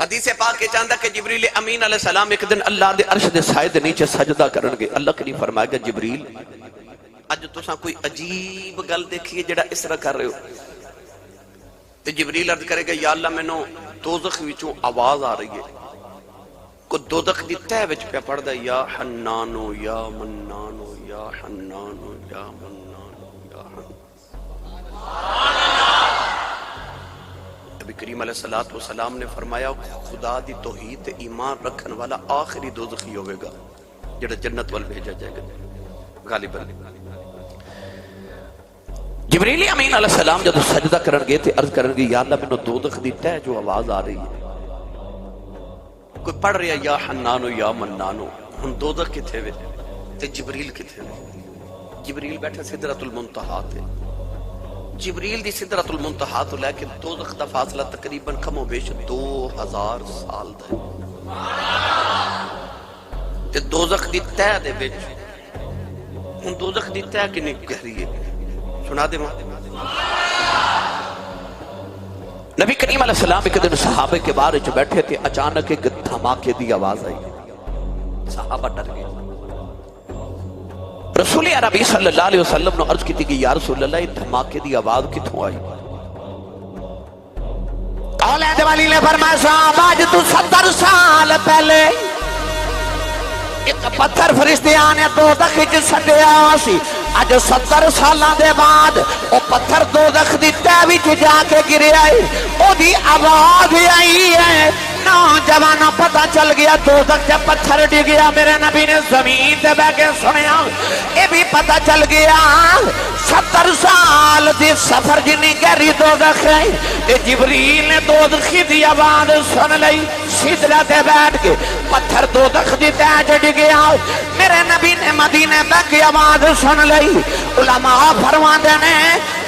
حدیث پاک کے چاندہ کہ جبریل امین علیہ السلام ایک دن اللہ دے عرش دے سائے دے نیچے سجدہ کرنگے. اللہ کریم فرمائے گا جبریل اج تساں کوئی عجیب گل دیکھیے جڑا اس طرح کر رہے ہو. تو جبریل عرض کرے گا یا اللہ میں نو دوزخ وچوں آواز آ رہی ہے. کو دوزخ دی تہ وچ پہ پڑھ دا یا حنانو یا منانو یا حنانو یا منانو یا حنانو. نبی کریم علیہ السلام نے فرمایا خدا دی توحید تے ایمان رکھن والا آخری دوزخی ہوئے گا جڑا جنت وال بھیجا جائے گا غالباً. جبریل امین علیہ السلام جب سجدہ کرن گے تے عرض کرن گے یا اللہ میں دوزخ دی تہ جو آواز آ رہی ہے کوئی پڑھ رہا یا حنانو یا منانو. ہن دوزخ کتھے وے تے جبریل کتھے وے؟ جبریل بیٹھے سدرۃ المنتہا تے. جبریل دی سدرۃ المنتہا تو لے کے دوزخ دا فاصلہ تقریباً کم و بیش 2000 سال دا ہے. تے دوزخ دی تہ دے وچ ہن دوزخ دی تہ کنی گہری ہے سنا دے ماں. نبی کریم علیہ السلام ایک دن صحابہ کے بارے جو بیٹھے تھے اچانک ایک دھماکے دی آواز آئی. صحابہ ڈر گئے. رسول عربی صلی اللہ علیہ وسلم نے عرض کی تھی کہ یا رسول اللہ یہ دھماکے دی آواز کتھوں آئی؟ اولاد والی نے فرمایا صاحب آج تو 70 سال پہلے ایک پتھر فرشتیاں نے دوزخ وچ سٹیا سی. اج 70 سالاں دے بعد او پتھر دوزخ دی تہ وچ جا کے گریا ہے. او دی آواز آئی ہے. نوجوانوں پتہ چل گیا دوزخ سے پتھر ڈگیا. میرے نبی نے زمین تے بیٹھ کے سنیا. اے بھی پتہ چل گیا 70 سال دی سفر جنی گہری دوزخ ہے. تے جبریل نے دوزخی دی آواز سن لئی. سدرہ تے بیٹھ کے پتھر دوزخ دی تہ وچ ڈگیا. میرے نبی نے مدینے بیٹھ کے آواز سن لئی. علماء فرماندے نے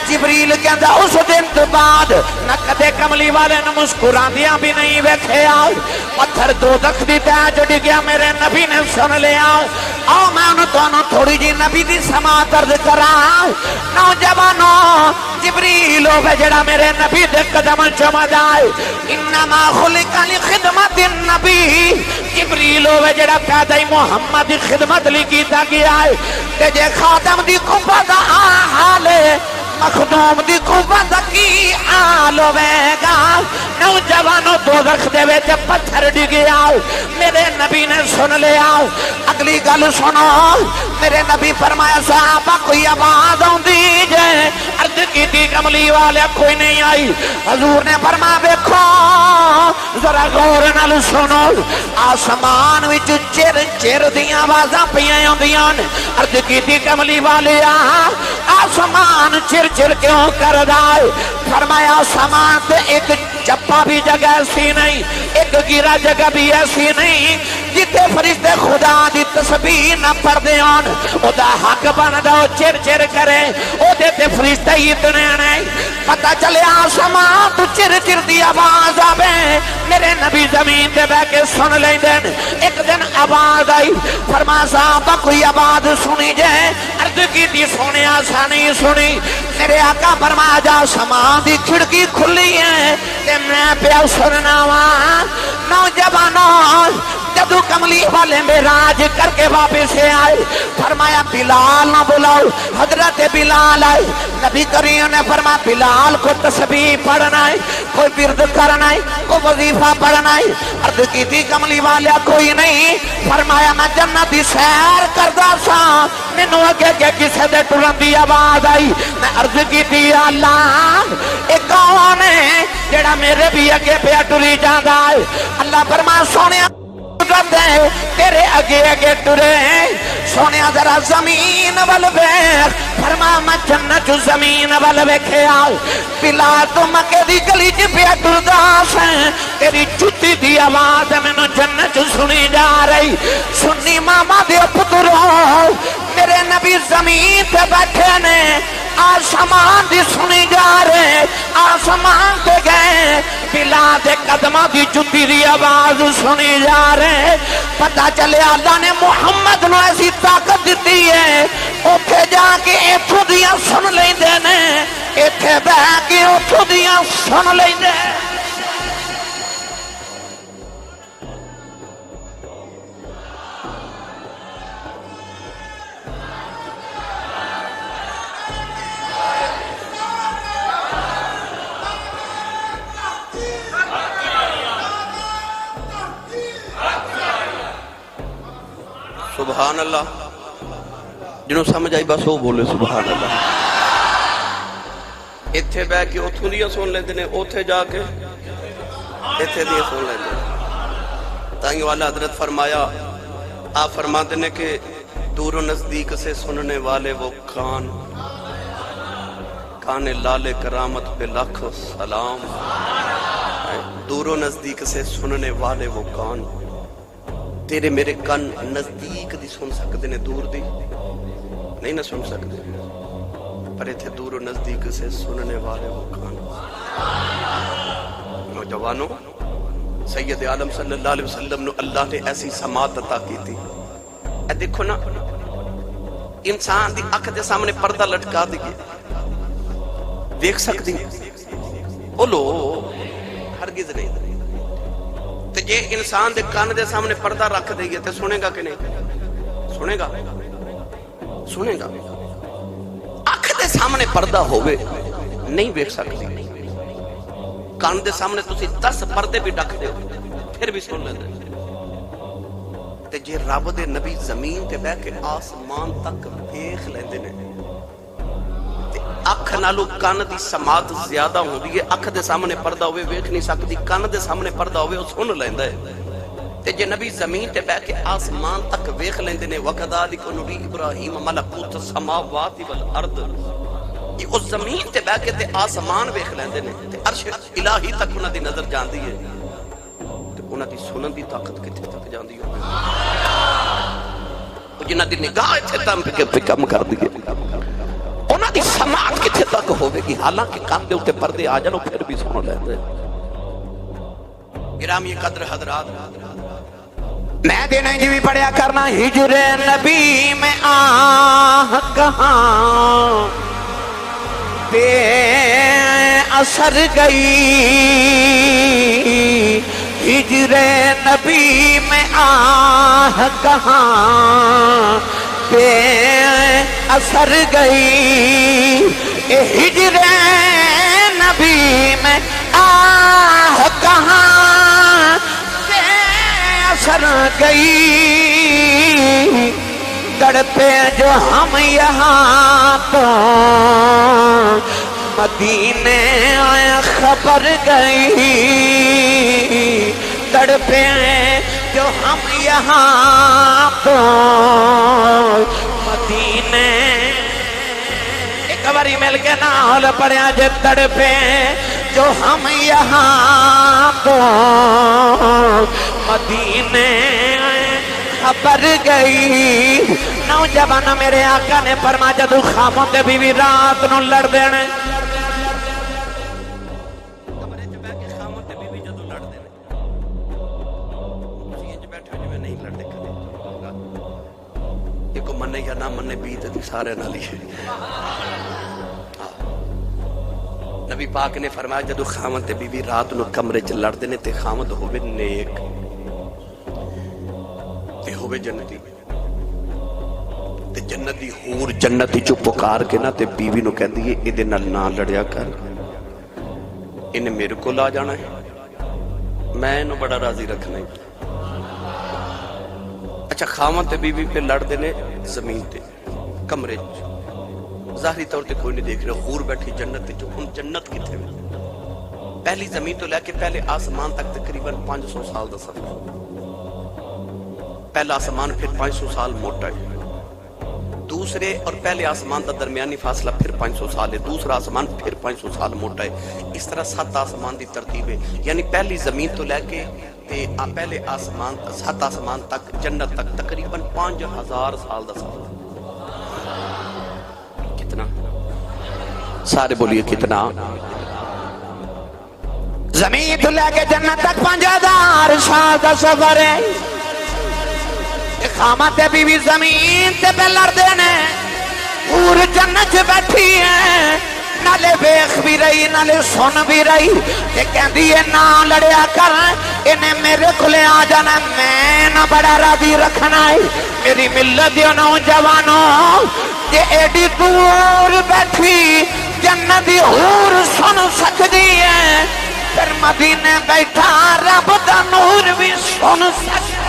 جبریل کہندا اس دن تو بعد نہ کدے کملی والے نے مسکراندیاں بھی نہیں ویکھیا. پتھر دوزخ دی تہ وچ ڈگیا. میرے نبی نے سن لیا. آؤ میں تانوں تھوڑی جی نبی دی سماعت عرض کراں. نوجوانوں جبریل ہوے جڑا میرے نبی دے قدم چومدا ہے. انما خلق لخدمت النبی. جبریل ہوے جڑا پیدا ہی محمد دی خدمت لئی کیتا گیا ہے. تے جے خاتم دی قوت دا حال ہے مخدوم دی قوت کی حال ہوے گا. نوجوانوں دوزخ دے وچ پتھر ڈگیا. میرے نبی نے سن لیا. اگلی گل سنو. میرے نبی فرمایا صحابہ کوئی آواز آندی جے. عرض کیتی کملی والے کوئی نہیں آئی. حضور نے فرمایا دیکھو ذرا غور نال سنو. آسمان وچ چر چر دیاں آوازاں پیاں ہوندیاں. عرض کیتی کملی والے آسمان چر چر کیوں کردا ہے؟ فرمایا آسمان تے ایک چپا بھی جگہ ایسی نہیں ایک گیرا جگہ بھی ایسی نہیں جتے فرشتے خدا دی تسبیح نہ پڑھ دیان. او دا حق بندا او چر چر کرے. او دے تے فرشتے ہی اتنے نہیں. پتہ چلے آسمان تو چر چر دی آواز آوے. میرے نبی زمین تے بیٹھ کے سن لیندے. ایک دن آواز آئی. فرمایا صحابہ کوئی آواز سنی جے. عرض کیتی سنیا سا نہیں سنی. میرے آقا فرمایا جا آسمان دی کھڑکی کھلی ہے تے میں پیا سننا وا. نوجوانوں جدو کملی والے معراج کر کے واپس آئے فرمایا بلال نہ بلاؤ. حضرت بلال آئے. نبی کریم نے فرمایا بلال کو تسبیح پڑھنا ہے کوئی ورد کرنا ہے کوئی وظیفہ پڑھنا ہے. عرض کی تھی کملی والا کوئی نہیں. فرمایا میں جنت دی سیر کردا سا مینوں اگے کے کسے دے ٹرن دی آواز آئی. میں عرض کی تھی اللہ اے کون ہے جڑا میرے بھی اگے پیا ٹری جاندا ہے؟ اللہ فرمایا سونیا تیرے اگے اگے ٹرے. سونیا ذرا زمین وال ویکھ. فرمایا میں جنت زمین وال ویکھیا. بلال تو مکے دی گلی چ پیا ٹردا سا. تیری جُتی دی آواز مینوں جنت سنی جا رہی. سنی ماما دے پترو میرے نبی زمین تے بیٹھے نے آسمان دی سنی جا رہے. آسمان تے گئے بلال دے قدماں دی جُتی دی آواز سنی جا رہے. پتہ چلے اللہ نے محمد نو ایسی طاقت دیتی ہے اوتھے جا کے ایتھوں دیاں سن لیندے نے. ایتھے بیٹھ کے اوتھوں دیاں سن لیندے. سبحان اللہ. جنہوں سمجھ آئی بس وہ بولے سبحان اللہ. اتھے بہ کے اتھوں دیا سن لیندے نے, اتھے جا کے اتھے دیا سن لیندے. تائیں والا حضرت فرمایا, آپ فرماتے ہیں کہ دور و نزدیک سے سننے والے وہ کان لال کرامت پہ لاکھ سلام. دور و نزدیک سے سننے والے وہ کان, تیرے میرے کن نزدیک دی سن سکتے نے, دور دی نہیں نہ سن سکتے, پر اتھے دور و نزدیک سے سننے والے وہ کان. نوجوانوں, سید عالم صلی اللہ علیہ وسلم نے اللہ نے ایسی سماعت عطا کی تھی. اے دیکھو نا, انسان دی اکھ دے سامنے پردہ لٹکا دی گئی, دیکھ سکتی بولو ہرگز نہیں. تے جے انسان دے کان دے سامنے پردہ رکھ دے گی تے سنے گا کہ نہیں؟ سنے گا, سنے گا. اکھ دے سامنے پردہ ہوئے نہیں دیکھ سکتی, کان دے سامنے تسی 10 پردے بھی ڈک دے پھر بھی سن لیندے. تے جے رب دے نبی زمین تے بہ کے آسمان تک دیکھ لیندے نے, اکھ نالو کان دی سماعت زیادہ ہوندی ہے. اکھ دے سامنے پردہ ہوئے ویکھ نہیں سکتی, کان دے سامنے پردہ ہوئے وہ سن لیندا ہے. تے جے نبی زمین تے بیٹھ کے آسمان تک ویکھ لیندے نے, وَكَذَلِكَ نُرِي إِبْرَاهِيمَ مَلَكُوتَ السَّمَاوَاتِ وَالْأَرْضِ, یہ اس زمین تے بیٹھ کے تے آسمان ویکھ لیندے نے, تے عرش الہی تک انہاں دی نظر جاندی ہے. تے انہاں دی سنن دی طاقت کتھے تک جاندی ہے؟ جنہاں دی نگاہ اتھے تک کم کر دی ہے, انہاں دی سماعت کتھے تک ہوے گی؟ حالانکہ کان دے اوتے پردے آ جانو پھر بھی سن لیندے. گرامی قدر حضرات, میں دن جی بھی پڑھیا کرنا, ہجر نبی میں آہ کہاں بے اثر گئی, ہجر نبی میں آہ کہاں بے اثر گئی, ہجر نبی میں آہ کہاں بے اثر گئی, تڑپے جو ہم یہاں تو مدینے خبر گئی, تڑپے جو ہم یہاں تو مدینے. ایک باری مل کے نال پڑھیا جے, تڑپے جو ہم یہاں تو مدینے خبر گئی. نوجوان میرے آقا نے فرمایا جدو خاموں تے بیوی رات نو لڑ دینے, کمرے چ بیٹھ کے خاموں تے بیوی جدو لڑ دینے, تسی انج بیٹھے جو نہیں لڑدے کدے, ایک کو مننے یا نہ مننے بیت دی سارے نال ہی. نبی پاک نے فرمایا جدو خامن تے بیوی رات نو کمرے چ لڑ دینے تے خامن ہوے نیک تے ہوے جنتی, تے جنتی حور جنتی چو پکار کے نا تے بیوی نو کہندی ہے ایدے نال نہ لڑیا کر, انہیں میرے کو لا جانا ہے, میں انہوں بڑا راضی رکھنا ہے. اچھا خامن تے بیوی پہ لڑ دینے زمین تے کمرے چ, ظاہری طور تے کوئی نہیں دیکھ رہا, حور بیٹھی جنت تے, ہن جنت کتھے میں؟ پہلی زمین تو لے کے پہلے آسمان تک تقریباً 500 سال دا سفر. پہلا آسمان پھر 500 سال موٹا ہے, دوسرے اور پہلے آسمان دا درمیانی فاصلہ پھر 500 سال ہے, دوسرا آسمان پھر 500 سال موٹا ہے. اس طرح 7 آسمان دی ترتیب ہے, یعنی پہلی زمین تو لے کے پہلے آسمان 7 آسمان تک جنت تک تقریباً 5000 سال دا سفر. کتنا؟ سارے بولیے کتنا؟ زمین تو لے کے جنت تک 5000 سال دا سفر ہے. خامہ تے بیوی زمین تے پہ لڑ دینے, حور جنت بیٹھی ہے, نالے بیخ بھی رہی نالے سن بھی رہی, تے کہندی ہے نہ لڑیا کر, انہیں میرے کھلے آ جانا, میں نہ بڑا راضی رکھنا ہے. میری ملت دیو نوجوانوں, یہ ایڈی دور بیٹھی جنت دی حور سن سکتی ہے, پھر مدینے بیٹھا رب دا نور بھی سن سکتی.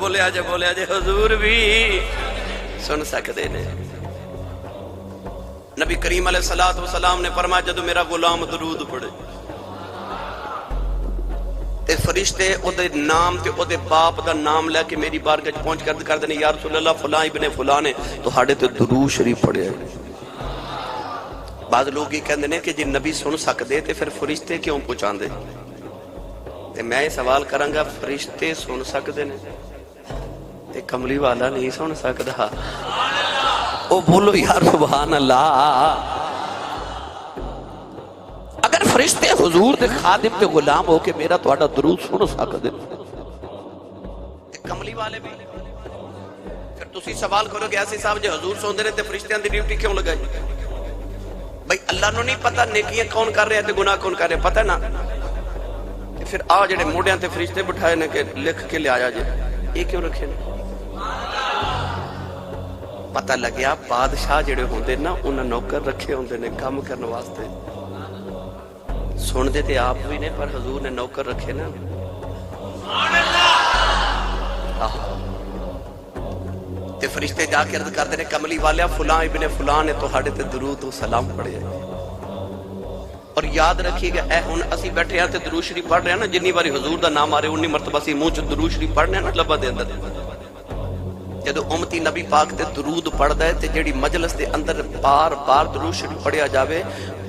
بولیا جے حضور بھی سن سکتے نے. نبی کریم علیہ السلام نے فرمایا جدو میرا غلام درود پڑھے تے فرشتے او دے نام تے او دے باپ دا نام لے کے میری بارگاہ وچ پہنچ کر دے یا رسول اللہ فلاں ابن فلاں نے تو ہاڈے تے درود شریف پڑھیا ہے. بعض لوگ یہ کہندے نے کہ جی نبی سن سکدے تے پھر فرشتے کیوں پہنچاندے؟ تے میں یہ سوال کراں گا فرشتے سن سکدے نے تے کملی والا نہیں سن سکدا؟ او بولو یار سبحان اللہ. اگر فرشتے حضور دے خادم تے غلام ہو کے میرا تہاڈا درود سن سکدے تے کملی والے بھی پھر تسی سوال کرو کہ ایسے صاحب جے حضور سوندے نے تے فرشتیاں دی ڈیوٹی کیوں لگائی؟ بھائی اللہ نو نہیں پتہ نیکیاں کون کر رہے ہیں تے گناہ کون کر رہے ہیں؟ پتہ نا. پھر آ جڑے موڑیاں تے فرشتے بٹھائے نے کہ لکھ کے لے آیا جے یہ کیوں رکھے نے؟ پتہ لگیا بادشاہ جڑے ہوندے نا انہاں نوکر رکھے ہوندے نے کام کرنے واسطے. سن دے تے آپ بھی نے پر حضور نے نوکر رکھے نا. تے فرشتے جا کے عرض کردے نے کملی والیا فلاں ابن فلاں نے تہاڈے تے درود و سلام پڑھے. اور یاد رکھیے گا اے ہن اسی بیٹھے ہیں تے درود شریف پڑھ رہے ہیں نا جنی باری حضور دا نام آ رہے انی مرتبہ سی منہ چ درود شریف پڑھنے نا لبا دے اندر. جدو امتی نبی پاک تے درود پڑھدا ہے تے جیڑی مجلس دے اندر بار بار درود شریف پڑھیا جاوے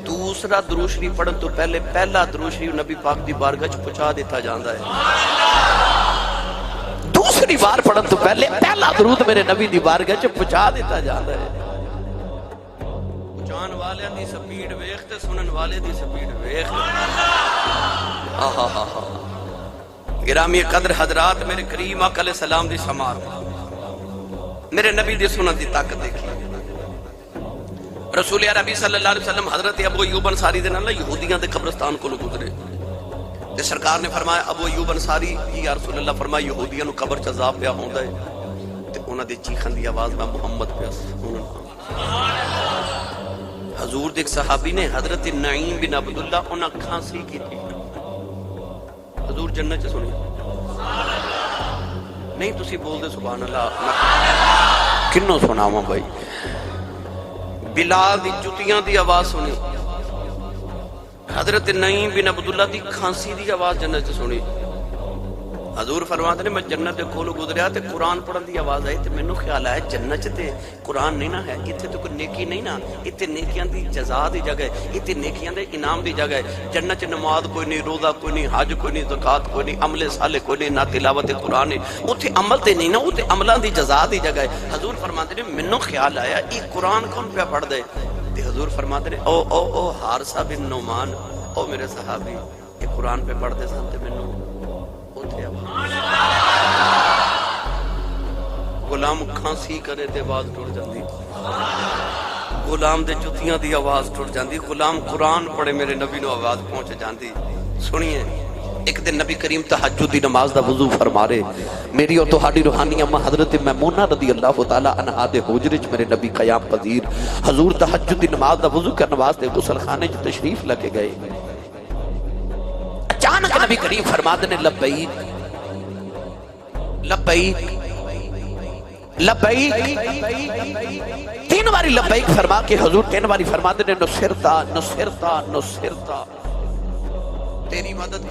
دوسرا درود شریف پڑھن تو پہلے پہلا درود شریف نبی پاک دی بارگاہ وچ پہنچا دیتا جاندا ہے. دوسری بار پڑھن تو پہلے پہلا درود میرے نبی دی بارگاہ وچ پہنچا دیتا جاندا ہے. پہنچان والے دی سپیڈ ویکھ تے سنن والے دی سپیڈ ویکھ. گرامی قدر حضرات میرے کریم آقا علیہ السلام دی سماعت میرے نبی دی سنت دی طاقت دیکھی. رسول عربی صلی اللہ علیہ وسلم حضرت ابو ایوب انصاری دے نال یہودیاں دے قبرستان کو گزرے تے سرکار نے فرمایا ابو ایوب انصاری یا رسول اللہ فرمایا یہودیاں نو قبر چ عذاب پیا ہوندا ہے تے انہاں دی چیخن دی آواز میں محمد پیا سنن. حضور دے ایک صحابی نے حضرت نعیم بن عبداللہ انہاں کھانسی کی تھی. حضور جنت چ سنی نہیں تسی بول دے سبحان اللہ کنوں سناواں بھائی. بلال دی جتیاں دی آواز سنی حضرت نعیم بن عبداللہ دی کھانسی دی آواز جنت سے سنی. حضور فرماتے نے میں جنت دے کولوں گزریا تے قرآن پڑھن دی آواز آئی تے مینوں خیال آیا جنت تے قرآن نہیں نہ ہے ایتھے تو کوئی نیکی نہیں نا ایتھے نیکیاں دی جزا دی جگہ ہے ایتھے نیکیاں دے انعام دی جگہ ہے. جنت نماز کوئی نہیں روزہ کوئی نہیں حج کوئی نہیں زکات کوئی نہیں عمل صالح کوئی نہیں نہ تلاوت قرآن ہے اوتھے عمل تے نہیں نا اوتھے عملاں دی جزا دی جگہ ہے. حضور فرماتے نے مینوں خیال آیا یہ قرآن کون پہ پڑھ دے تے حضور فرماتے نے او حارثہ بن نعمان او میرے صحابی یہ قرآن پہ پڑھ دے سن تے مینوں غلام کھانسی کرے تے آواز ٹوٹ جاندی غلام دے جتیاں دی آواز ٹوٹ جاندی غلام قرآن پڑھے میرے نبی نو آواز پہنچ جاندی. سنیے ایک دن نبی کریم تہجد دی نماز دا وضو فرما رہے میری اور تہاڈی روحانی اماں حضرت میمونہ رضی اللہ تعالی عنہا دے حجرے وچ میرے نبی قیام پذیر حضور تہجد دی نماز دا وضو کرنے واسطے غسل خانے وچ تشریف لے کے گئے. اچانک نبی کریم فرماتے نے لبیک لبیک لبیک تین باری لبیک فرما کے حضور تین باری فرماتے نے نصرتا نصرتا نصرتا تیری مدد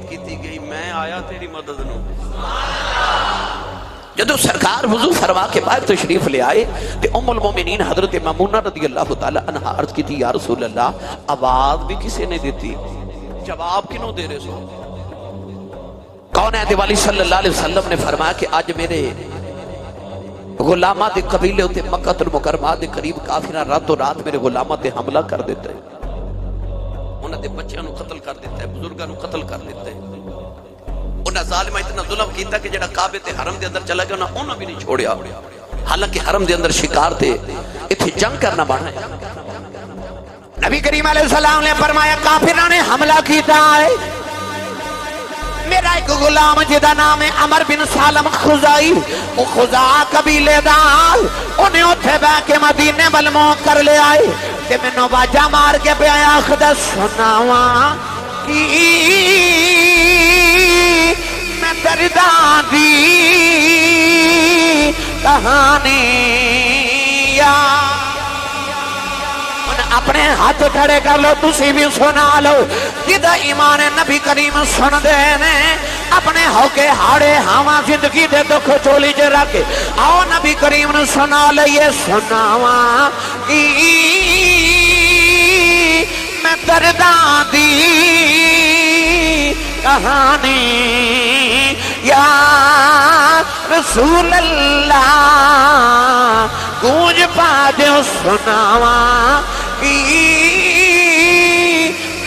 کیتی گئی میں آیا تیری مدد نو. جدو سرکار وضو فرما کے باہر تشریف لے آئے تے ام المومنین حضرت میمونہ رضی اللہ تعالی عنہا عرض کی تھی یا رسول اللہ آواز بھی کسی نے دیتی جواب کنوں دے رہے سو؟ کون ہے دیوالی صلی اللہ علیہ وسلم نے فرمایا کہ آج میرے غلامہ دے قبیلے ہوتے مکہ المکرمہ دے قریب کافرہ راتوں رات میرے غلامہ دے حملہ کر دیتے ہیں انہاں دے بچیاں نو قتل کر دیتا ہے بزرگاں نو قتل کر دیتے ہیں. انہاں ظالمہ اتنا ظلم کیتا کہ جڑا کعبے تے حرم دے اندر چلا گیا انہاں بھی نہیں چھوڑیا حالانکہ حرم دے اندر شکار تھے اتھے جنگ کرنا بڑھا ہے. نبی کریم علیہ السلام نے فرمایا کافروں نے حملہ کیتا ہے میرا ایک غلام جدا نام ہے عمر بن سالم خزائی وہ خزا قبیلے دار انہیں اتھے بہ کے مدینے بلموں کر لے آئے کہ میں نو باجہ مار کے پہ آیا خدا سناواں کی میں درداں دی کہانی اپنے ہاتھ کھڑے کر لو تسی بھی سنا لو جدہ ایمان نبی کریم سن دے نے اپنے ہوکے ہاڑے ہاں زندگی دے دکھ چولی جے رکھے آؤ نبی کریم نے سنا لئے سناواں کی میں درداں دی کہانی یا رسول اللہ گونج پا دیو سناواں کی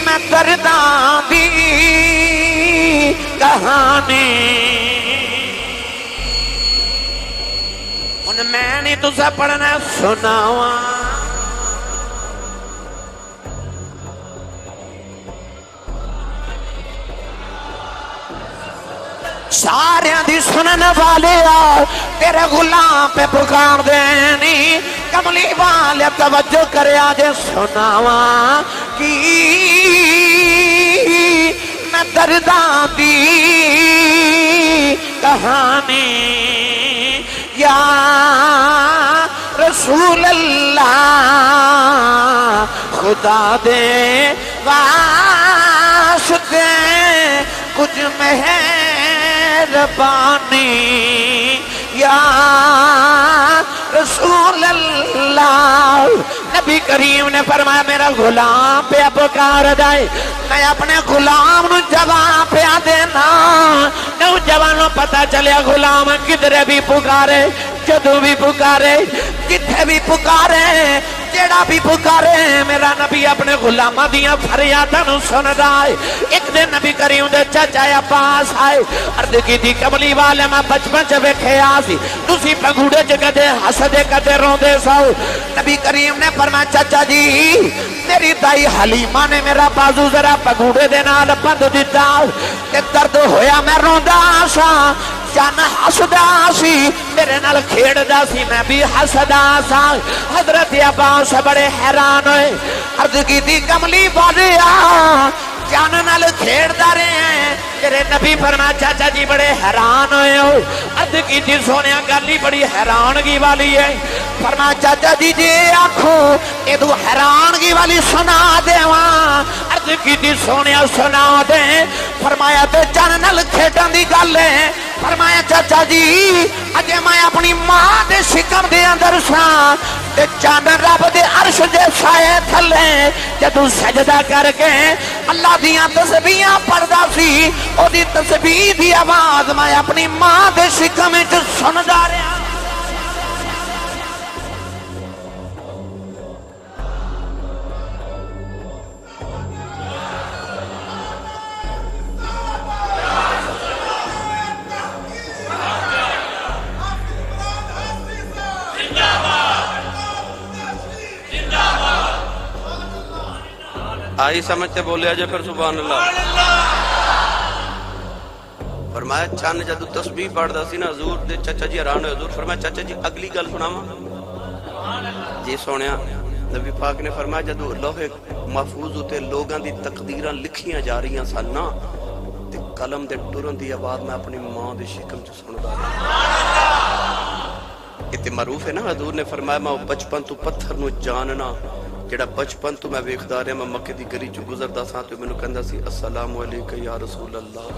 میں درداں دی کہانی ان میں نہیں تسا پڑھنا سناواں سارے دی سنن والے آؤ تیرے غلام پہ پکار دینی کملی والے توجہ کرے آجے سناواں کی میں درداں دی کہانی یا رسول اللہ خدا دے واسطے کچھ مہربانی یا رسول اللہ نبی کریم نے فرمایا میرا غلام پہ پکار جائے میں اپنے غلام نو جواب پہ دینا نوجوانوں پتہ چلے غلام کدھر بھی پکارے جدو بھی پکارے جتھے بھی پکارے جیڑا بھی پکارے میرا نبی اپنے غلامہ دیاں فریاداں سن رائے ایک دن نبی کریم دے چچا یا پاس آئے عرض کی تھی کملی والے میں بچپن چ ویکھے آسی تسی پگوڑے چ کدے ہسدے کدے روندے سو نبی کریم نے فرمایا چچا جی میری دائی حلیمہ نے میرا بازو ذرا پگوڑے دے نال بند دتا تے درد ہویا میں روندا سا جانا حسدا سی میرے نال کھیڑدا سی میں بھی حسدا سا حضرت عباس بڑے حیران ہوئے عرض کی تھی کملی والے جان نال کھیڑدا رہے ہیں تیرے نبی فرمایا چاچا جی بڑے حیران ہوئے ہو عرض کی تھی سونیا گالی بڑی حیرانگی والی ہے فرمایا چاچا جی جی آنکھوں اے دو حیرانگی والی سنا دے وہاں عرض کی تھی سونیا سنا دے فرمایا تے جان نال کھیڑن دی گل ہے فرمایا چاچا جی اجے میں اپنی ماں دے شکم دے اندر ساں تے چاند رب دے عرش دے سائے تھلے جدو سجدہ کر کے اللہ دیاں تسبیحاں پڑھدا سی او دی تسبیح دی آواز میں اپنی ماں دے شکم وچ سندا رہیا آئی سمجھتے بولے آجے پھر سبحان اللہ فرمایا چاند جدو تسبیح پڑھدا سی نا حضور دے چچا جی حیران ہوئے حضور فرمایا چچا جی اگلی گل سناواں جی سونیا نبی پاک نے فرمایا جدو لوح محفوظ ہوتے لوگاں دی تقدیراں لکھیاں جا رہی ہیں سننا تے قلم دے ٹرن دی آواز میں اپنی ماں دے شکم چ سندا اتنے معروف ہے نا حضور نے فرمایا میں بچپن تو پتھر نو جاننا جڑا بچپن تو میں ویکھدا رہا میں مکے دی گلی چ گزردا سا تے مینوں کہندا سی السلام علیکم یا رسول اللہ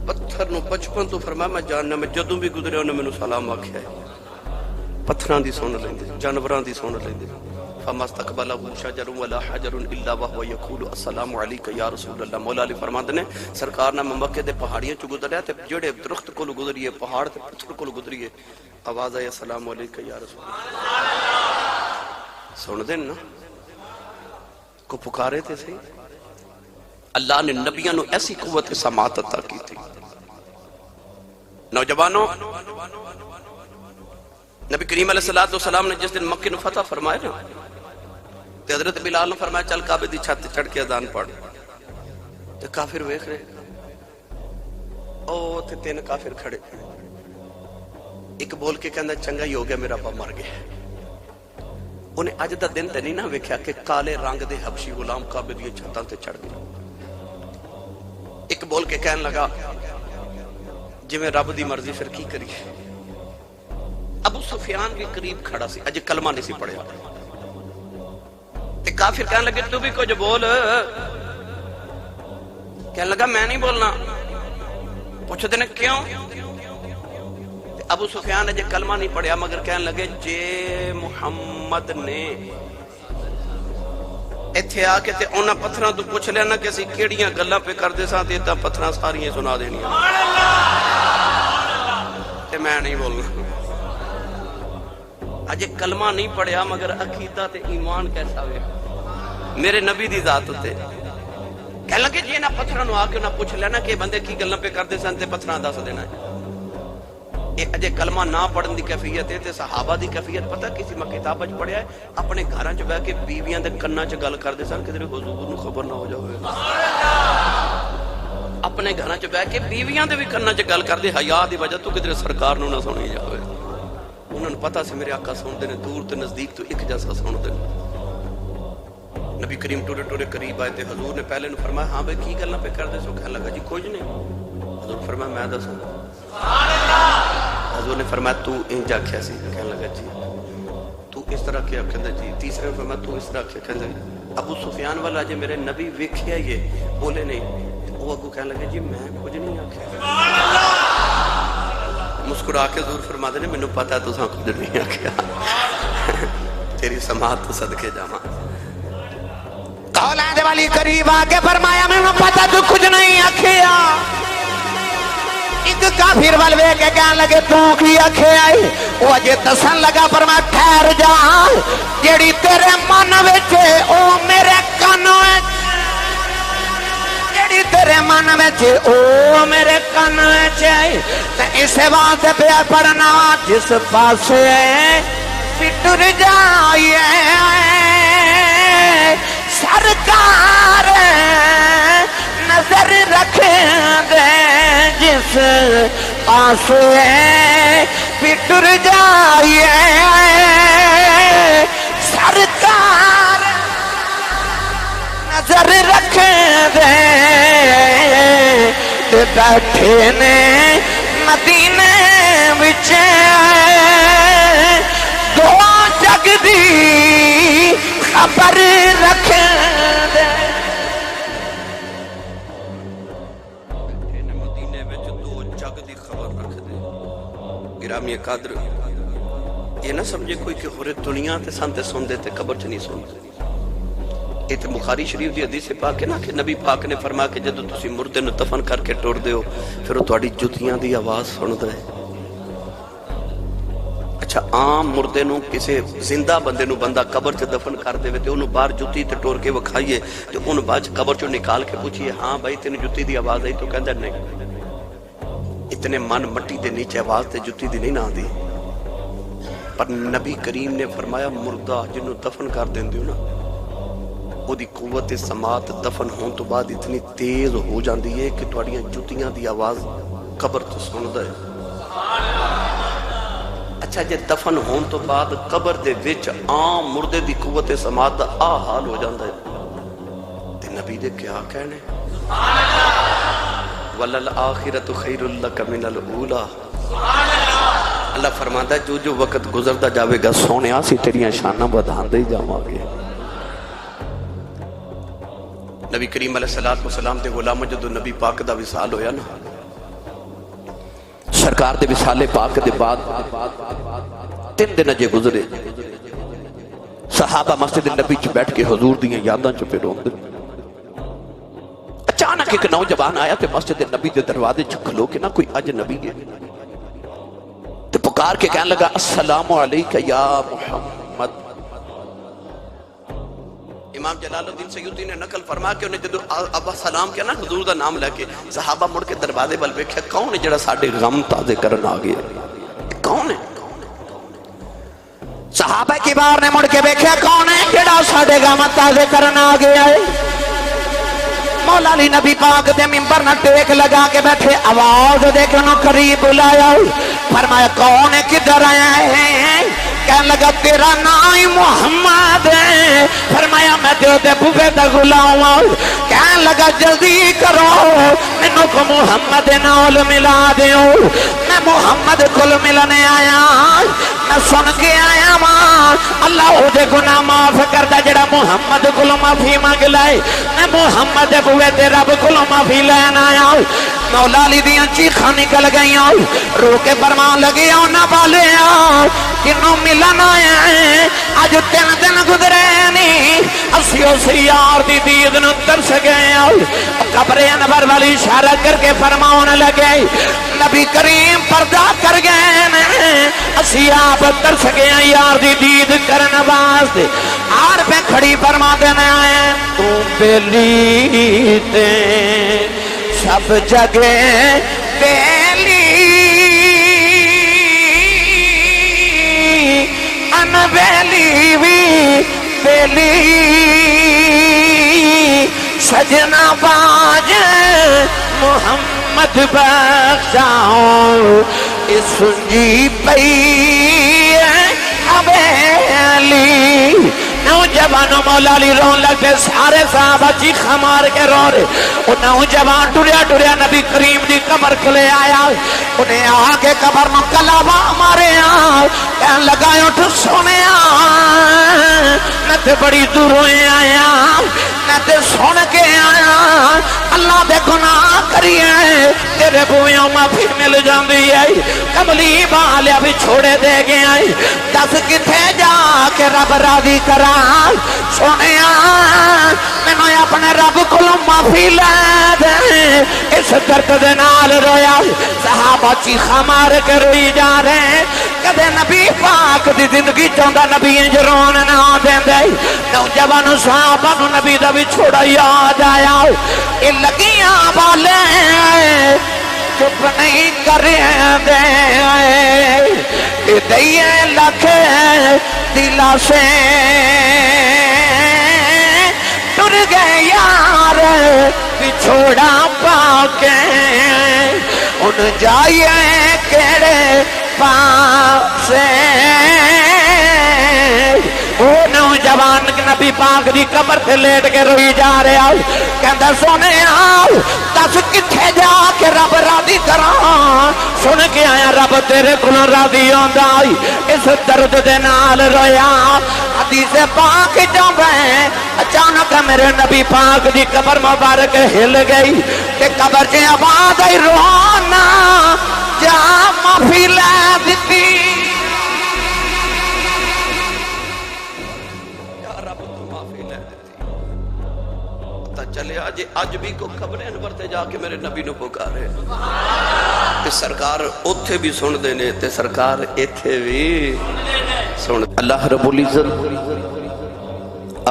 پتھر نو بچپن تو فرمایا میں جاننا میں جدوں بھی گزریا انہاں مینوں سلام آکھیا ہے پتھراں دی سن لیندے جانوراں دی سن لیندے فمستقبلہ شجر ولا حجر الا وهو يقول السلام علیکم یا رسول اللہ مولا علی فرماندے نے سرکار نے مکے دے پہاڑیاں چ گزریا تے جڑے درخت کول گزریے پہاڑ تے پتھر کول گزریے آواز آئی السلام علیکم یا رسول اللہ سن دیں نا کو پکارے تھے سے اللہ نے نبیوں نے ایسی قوت سماعت عطا کی تھی نوجوانوں نبی کریم علیہ السلام نے جس دن مکہ نو فتح فرمائے نا تے حضرت بلال نے فرمایا چل کعبے دی چھت چڑھ کے اذان پڑھ تے کافر ویکھ رہے او تے تین کافر کھڑے ایک بول کے کہندا چنگا ہی ہو گیا میرا ابا مر گیا انہیں اج دا دن تے نہیں نہ ویکھیا کہ کالے رنگ دے حبشی غلام کعبے دی چھتاں تے چڑھ گئے ایک بول کے کہنے لگا جی میں رب دی مرضی پھر کی کری. ابو سفیان بھی قریب کھڑا سی اجے کلمہ نہیں سی پڑھیا. تے کافر کہنے لگے تو بھی کچھ بول. کہنے لگا میں نہیں بولنا. پوچھتے نے کیوں؟ ابو سفیان اجے کلمہ نہیں پڑھیا مگر کہنے لگے جے محمد نے ایتھے آ کے تے انہاں پتھراں تو پوچھ لینا کہ اسی کیڑیاں گلاں پہ کردے ساں تے تاں پتھراں ساریاں سنا دینیاں تے میں نہیں بولنا. اجے کلمہ نہیں پڑھیا مگر عقیدہ تے ایمان کیسا ہوئے میرے نبی دی ذات تے. کہنے لگے جی انہاں پتھراں نو آ کے انہاں پوچھ لینا کہ بندے کی گلاں پہ کردے سان تے پتھراں دس دینا ہے. اجے کلمہ نہ پڑھن دی کیفیت ہے تے صحابہ دی کیفیت پتہ کسی میں کتاب وچ پڑھیا ہے اپنے گھراں چ بیٹھ کے بیویاں دے کناں چ گل کردے سن کہ حضور نو خبر نہ ہو جاوے. اپنے گھراں چ بیٹھ کے بیویاں دے بھی کناں چ گل کردے حیا دی وجہ تو کدھر سرکار نو نہ سنی جاوے. انہاں نوں پتہ سی میرے آقا سن دے نے دور تے نزدیک تو ایک جیسا سن دے. نبی کریم ٹوڑے ٹوڑے قریب آئے تے حضور نے پہلے نو فرمایا ہاں بھائی کی گلاں پہ کردے سو؟ کہنے لگا جی کچھ نہیں. حضور فرمایا میں دسوں. حضور نے فرمایا تو انج آکھیا سی. کہنے لگا جی. تو اس طرح کیا؟ کہندا جی. تیسرے نے فرمایا تو اس طرح کیا؟ کہندا ابو سفیان والا جے میرے نبی ویکھیا یہ بولے نہیں. وہ اگوں کہنے لگا جی میں کچھ نہیں آکھیا. مسکرا کے حضور فرماتے نے مینوں پتہ ہے تساں کچھ نہیں آکھیا. تیری سماعت تو صدقے جاواں. اولاد والی قریب آ کے فرمایا مینوں پتہ تو کچھ نہیں آکھیا. ایک کافر والوے کے کہنے لگے تو کی آکھیا ہے؟ وہ اجے دسن لگا فرمایا ٹھہر جا جیڑی تیرے من وچ او میرے کن وچ جیڑی تیرے من وچ او میرے کن وچ تے اس واسطے پیا پڑھنا جس پاسے ٹر جائے سرکار نظر رکھ دے جس پاسے ٹر جائے سرکار نظر رکھ دے. بیٹھے نے مدینے وچ دو جگ دی خبر رکھ دے. مدینے وچ دو جگ دی خبر رکھ دے. گرامی قدر یہ نہ سمجھے کوئی کہ ہورے دنیا تے سن تے سن دے تے قبر چ نہیں سن دے. یہ تے بخاری شریف دی حدیث پاک ہے نا کہ نبی پاک نے فرمایا کہ جدو تسی مردے نو دفن کر کے ٹر دے ہو پھر وہ تہاڈی جتیاں دی آواز سندا ہے. اچھا عام مردے نو کسے زندہ بندے نو بندہ قبر چ دفن کر دے تے اونوں باہر جتی تے ٹور کے وکھائیے تے اونوں بعد قبر چوں نکال کے پوچھیے ہاں بھائی تینوں جتی دی آواز آئی تو کہندا نہیں. اتنے من مٹی دے نیچے آواز تے جتی دی نہیں نہ آندی. پر نبی کریم نے فرمایا مردہ جنوں دفن کر دیندے ہو نا وہ دی قوت سماعت دفن ہون تو بعد اتنی تیز ہو جاندی ہے کہ تہاڈیاں جتیاں دی آواز قبر تو سندا ہے. اچھا جے دفن ہون تو بعد قبر دے وچ عام مردے دی قوت سماعت دا آ حال ہو جاندا ہے تے نبی دے کیا کہنے وَلَلْآخِرَةُ خَيْرٌ لَكَ مِنَ الْأُولَى. اللہ فرماتا ہے جو وقت گزرتا جاوے گا سونیا سی تیریاں شاناں بدھاندے ہی جاواں گے. نبی کریم علیہ السلام دے غلام جدو نبی پاک دا وصال ہویا نا سرکار دے وصال پاک دے بعد 3 دن اجے گزرے صحابہ مسجد نبی چ بیٹھ کے حضور دیاں یاداں چ پہ روندے. اچانک ایک نوجوان آیا تے مسجد نبی دے دروازے چ کھلو کے نا کوئی اجنبی ہے تے پکار کے کہنے لگا السلام علیکہ یا محمد. امام جلال الدین سیوطی نے نقل فرما کے انہیں جدو ابا سلام کیا نا حضور دا نام لے کے صحابہ مڑ کے دروازے بل ویکھیا کون ہے جڑا ساڈے غم تازے کرن آ گیا کون ہے. صحابہ کبار نے مڑ کے ویکھیا کون ہے جڑا ساڈے غم تازے کرن آ گیا ہے. مولا علی نبی پاک دے منبر نہ ٹیک لگا کے بیٹھے آواز دے کے انہوں قریب بلایا فرمایا کون ہے کدھر آیا ہے کہنے لگا تیرا نام ہی محمد ہے، فرمایا میں دے بوے دا غلام ہوں، کہنے لگا جلدی کرو مینوں کو محمد نال ملا دیو، میں محمد کول ملنے آیا، میں سن کے آیا ماں اللہ او دے گناہ معاف کردا جڑا محمد کول معافی مانگ لائے، میں محمد دے بوے تے رب کول معافی لین آیا، مولا علی دیاں چیخاں نکل گئیاں، رو کے فرمان لگے نہ بالیا کنوں ملن آیا ہے، اج 3 دن گزرے نہیں اسی اس یار دی دید نو ترس گئے، قبر انور والی اشارہ کر کے فرمان لگے نبی کریم پردہ کر گئے، اسی آپ ترس گئے یار دی دید کرن واسطے، آر پہ کھڑی فرما دینا ہے تو بیلی تے سب جگہ بیلی ان بیلی وی بیلی سجنا باج محمد بخشاؤ اس سنجی پئی حویلی، نوجوانوں مولا علی رون لگتے، سارے صحابہ چیخا مار کے رو رہے، وہ نوجوان ٹریا ٹریا نبی کریم دی قبر کھلے آیا، انہیں آ کے قبر میں کلاوا مارے کہنے لگا اٹھ سونے میں تے بڑی دوروں آیا، میں تے سن کے آیا اللہ دے گناہ کریے تیرے بویوں معافی مل جاندی ہے، کملی بالیا بھی چھوڑے دے گیا، دس کتھے جا کے رب راضی کرا، سونے میں نے اپنے رب کو معافی لے دے، اس درد دے نال رویا، صحابہ چیخا مار کے روئی جا رہے، کدے نبی پاک دی زندگی چاہتا نبی انجرون نہ دیں دے، نوجوان صحابہ نو نبی دا بھی چھوڑا یاد آیا، یہ لگیاں والے چپ نہیں کریں دے دئیے لکھے دلا سے ٹر گئے یار بچھوڑا پا کے، ان جائیے کیڑے پاسے، وہ نوجوان نبی پاک دی قبر سے لیٹ کے روئی جا رہے آؤ، کہندہ سونے آؤ دس کتھے جا کے رب راضی کراں، سن کے آیا رب تیرے کلوں راضی ہوندا آئی، اس درد دے نال رویا، حدیث پاک جاویں اچانک میرے نبی پاک دی قبر مبارک ہل گئی، تے قبر سے آواز آئی رونا جا معافی لے دیتی، چلے آج بھی کو قبر انور تے جا کے میرے نبی نو پکارے، تے سرکار اوتھے بھی سن دینے تے سرکار ایتھے بھی سن۔ اللہ رب العزت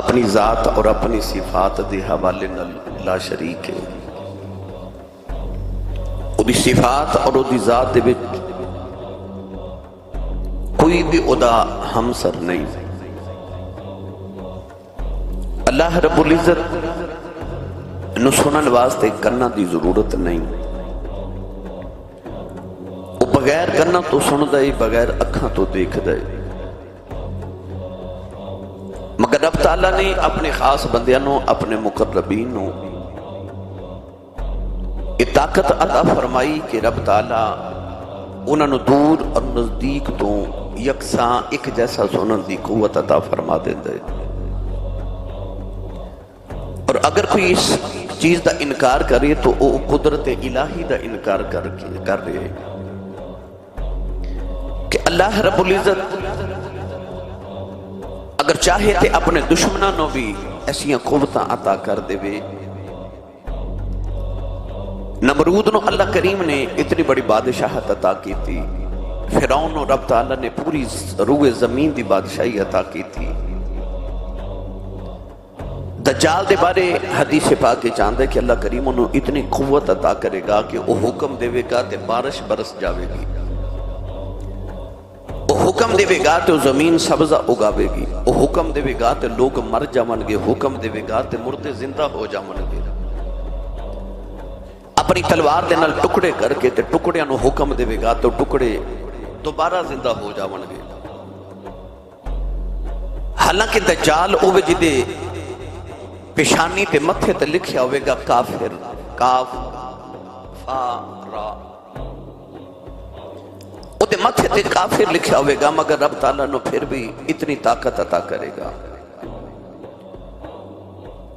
اپنی ذات اور اپنی صفات دے حوالے نال لا شریک ہے، اودی صفات اور اودی ذات دے وچ کوئی بھی ادا ہمسر نہیں، اللہ رب العزت نو سنن واسطے کرنا دی ضرورت نہیں، وہ بغیر کرنا تو سن دے، بغیر اکھاں تو دیکھ دے، مگر رب تعالیٰ نے اپنے خاص بندیانوں اپنے مقربین نو یہ طاقت عطا فرمائی کہ رب تعالیٰ انہاں نو دور اور نزدیک تو یکساں ایک جیسا سنن دی قوت عطا فرما دے دے، اور اگر کوئی اس چیز دا انکار کرے تو وہ قدرت الہی دا انکار کر رہے کہ اللہ رب العزت اگر چاہے تے اپنے دشمنوں نو بھی ایسیاں قوتاں عطا کر دے وے۔ نمرود نو اللہ کریم نے اتنی بڑی بادشاہت عطا کی تھی، فرعون نو رب تعالیٰ نے پوری روئے زمین دی بادشاہی عطا کی تھی، دجال دے بارے حدیث پاک کے چاندہ ہے کہ اللہ کریم انہوں اتنی قوت عطا کرے گا کہ وہ حکم دے گا تے بارش برس جاوے گی، وہ حکم دے گا تے زمین سبزہ اگاوے گی، وہ حکم دے گا تے لوگ مر جاون گے، حکم دے گا تے مردے زندہ ہو جاون گے، اپنی تلوار دے نال ٹکڑے کر کے تے ٹکڑیاں نو حکم دے گا تو ٹکڑے دوبارہ زندہ ہو جاون گے، حالانکہ دجال اوے جدے پیشانی تے متھے تے لکھیا ہوئے گا کافر، کاف فا را، او دے متھے تے کافر لکھیا ہوئے گا، مگر رب تعالیٰ نو پھر بھی اتنی طاقت عطا کرے گا۔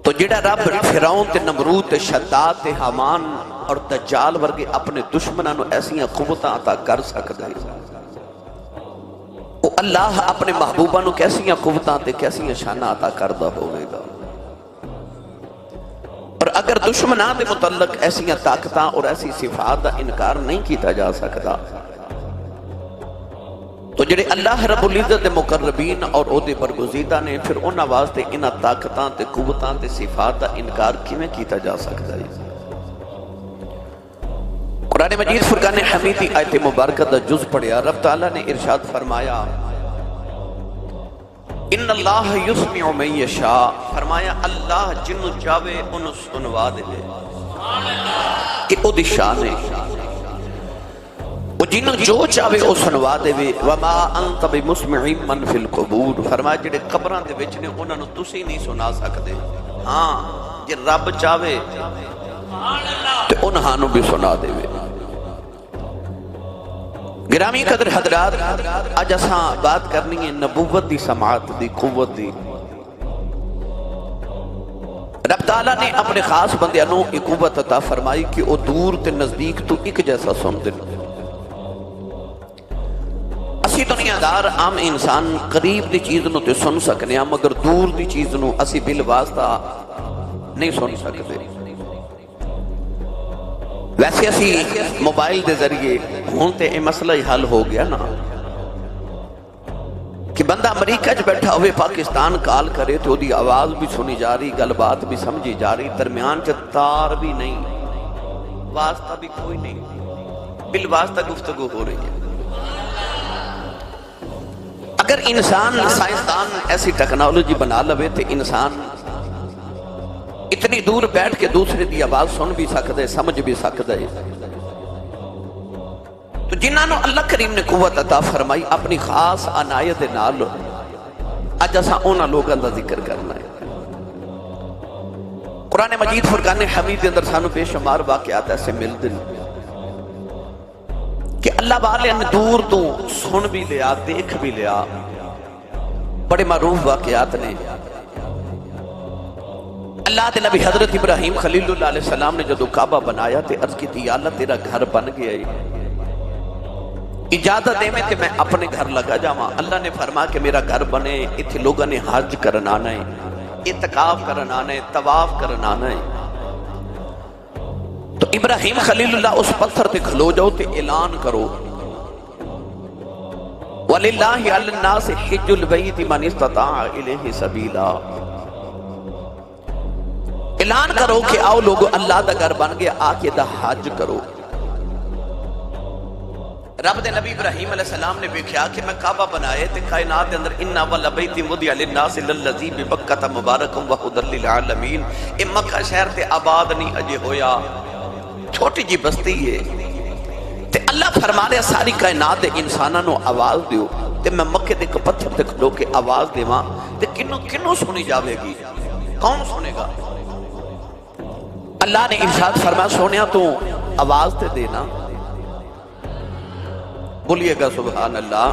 تو جڑا رب فرعون تے نمرود تے شداد تے حامان اور دجال ورگے اپنے دشمنوں نو ایسیاں قوتاں عطا کر سکدا ہے، وہ اللہ اپنے محبوبہ نو کیسیاں قوتاں تے کیسیاں شاناں عطا کردہ ہوئے گا۔ اور اگر دشمناں دے متعلق ایسیاں طاقتاں اور ایسی صفات دا انکار نہیں کیتا جا سکتا، تو جڑے اللہ رب العزت دے مقربین اور او دے برگزیدہ نے پھر انہاں واسطے انہاں طاقتاں تے قوتاں تے صفات دا انکار کیویں کیتا جا سکتا ہے؟ قرآن مجید فرقان حمیدی آیت مبارکہ دا جز پڑھیا، رب تعالیٰ نے ارشاد فرمایا ان اللہ یسمع من یشاء، فرمایا اللہ جنوں چاہے انہوں سنوا دے، کہ او دی شان ہے، وہ جنوں جو چاہے او سنوا دے، وما انت بمسمع من فی القبور، فرمایا جڑے قبراں دے وچ نے انہاں نوں تسی نہیں سنا سکدے، ہاں جے رب چاہے تے انہاں نوں بھی سنا دے۔ گرامی قدر حضرات، آج اساں بات کرنی ہے نبوت دی سماعت دی قوت دی۔ رب تعالیٰ نے اپنے خاص بندیاں نوں ایک قوت عطا فرمائی کہ وہ دور تے نزدیک تو ایک جیسا سن دن۔ اسی دنیا دار عام انسان قریب دی چیز نوں تے سن سکنے ہیں، مگر دور دی چیز نوں اسی بالواسطہ نہیں سن سکتے۔ ویسے اسی موبائل دے ذریعے ہون تے اے مسئلہ ہی حل ہو گیا نا کہ بندہ امریکہ چ بیٹھا ہوئے پاکستان کال کرے تو دی آواز بھی سنی جا رہی، گل بات بھی سمجھی جا رہی، درمیان چ تار بھی نہیں، واسطہ بھی کوئی نہیں، بالواسطہ گفتگو ہو رہی ہے۔ اگر انسان سائنسدان ایسی ٹیکنالوجی بنا لوے تو انسان اتنی دور بیٹھ کے دوسرے دی آواز سن بھی سکتا ہے، سمجھ بھی سکتا ہے۔ تو جنہاں نو اللہ کریم نے قوت عطا فرمائی اپنی خاص عنایت نال، اج اساں انہاں لوگاں دا ذکر کرنا ہے۔ قرآن مجید فرقان حمید اندر سانو بے شمار واقعات ایسے ملتے ہیں کہ اللہ والے نے دور تو سن بھی لیا، دیکھ بھی لیا، بڑے معروف واقعات نے۔ اللہ دے نبی حضرت ابراہیم خلیل اللہ علیہ السلام نے جدو کعبہ بنایا تے عرض کی تھی یا اللہ تیرا گھر بن گیا ہے، اجازت دے میں کہ میں اپنے گھر لگا جاواں۔ اللہ نے فرمایا کہ میرا گھر بنے، اتھے لوگوں نے حج کرنا آنا ہے، اعتکاف کرنا آنا ہے، طواف کرنا آنا ہے۔ تو ابراہیم خلیل اللہ اس پتھر تے کھلو جاؤ تے اعلان کرو وَلِلَّهِ عَلَى النَّاسِ حِجُّ الْبَيْتِ مَنِ اسْتَطَاعَ إِلَيْهِ سَبِيلًا، اعلان کرو کہ آؤ لوگو اللہ دا گھر بن گیا، آکے دا حج کرو۔ رب دے نبی ابراہیم علیہ السلام نے بھی کہا کہ میں کعبہ بنائے تے کائنات دے اندر اِنَّ أَوَّلَ بَيْتٍ وُضِعَ لِلنَّاسِ لَلَّذِي بِبَکَّةَ مُبَارَکًا وَهُدًى لِلْعَالَمِينَ، اے مکہ شہر تے آباد نہیں اجے ہویا، چھوٹی جی بستی ہے تے اللہ فرما رہے ساری کائنات دے انساناں نو آواز دیو تے میں مکے دے پتھر تے کھلو کے آواز دیواں تے کنوں سنی جاوے گی، کون سنے گا؟ اللہ نے ارشاد فرمایا سونیا تو آواز تے دینا، بولیے گا سبحان اللہ،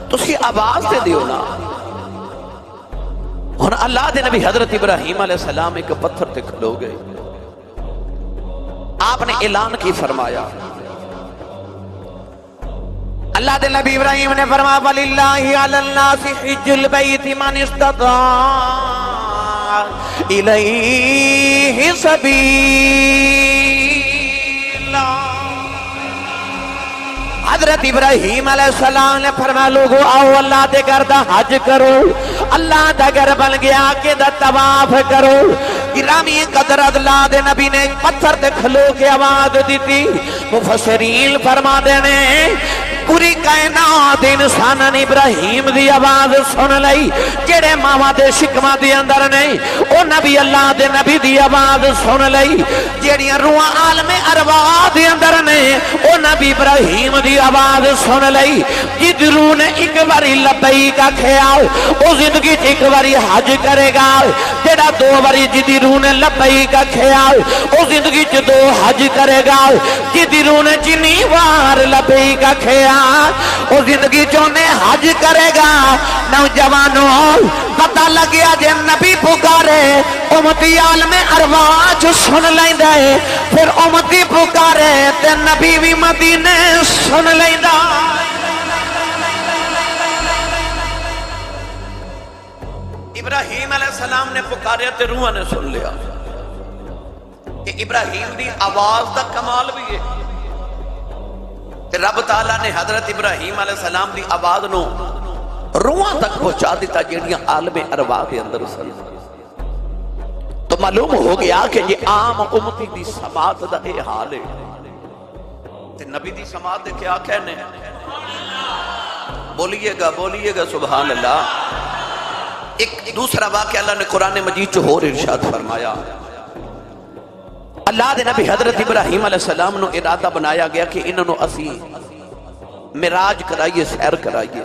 تو اس کی آواز تے دیو نا۔ اور اللہ دے نبی حضرت ابراہیم علیہ السلام ایک پتھر تے کھلو گئے، آپ نے اعلان کی فرمایا، اللہ دے نبی ابراہیم نے فرمایا وَلِلَّهِ عَلَى النَّاسِ حِجُّ الْبَيْتِ مَنِ اسْتَطَاعَ إِلَيْهِ سَبِيلًا۔ حضرت ابراہیم علیہ السلام نے فرمایا لوگو آؤ اللہ دے گھر دا حج کرو، اللہ دا گھر بن گیا کہ دا طواف کرو۔ گرامی قدر اللہ دے نبی نے پتھر دے کھلو کے آواز دی تھی، مفسرین فرما دینے پوری کائنات انسان نے ابراہیم دی آواز سن لئی جڑے ماواں دے شکماں دے اندر نہیں او نبی اللہ دے نبی دی آواز سن لئی جڑیاں روحاں عالم ارواح دے اندر نے او نبی ابراہیم دی آواز سن لئی جد روح نے ایک باری لبیک آکھیا او زندگی ایک باری حج کرے گا جڑا دو باری جدی روح نے لبیک آکھیا او زندگی چ دو حج کرے گا جدی روح نے جنی وار لبیک آکھیا او زندگی چونے حج کرے گا نوجوانوں پتہ لگیا جے نبی پکارے امتی عالم ارواح جو سن لیندے پھر امتی پکارے تے نبی بھی مدینے سن لیندہ ابراہیم علیہ السلام نے پکارے تے روح نے سن لیا ابراہیم دی آواز دا کمال بھی ہے کہ رب تعالیٰ نے حضرت ابراہیم علیہ السلام دی آواز نو روحاں تک پہنچا دیتا جڑیاں عالم ارواح کے اندر سن تو معلوم ہو گیا کہ یہ عام امتی دی سماعت دا اے حال ہے تے نبی دی سماعت دے کیا کہنے بولیے گا سبحان اللہ ایک دوسرا واقعہ اللہ نے قرآن مجید چو اور ارشاد فرمایا اللہ دے نبی حضرت ابراہیم علیہ السلام نو ارادہ بنایا گیا کہ انہوں نے اسی معراج کرائیے سیر کرائیے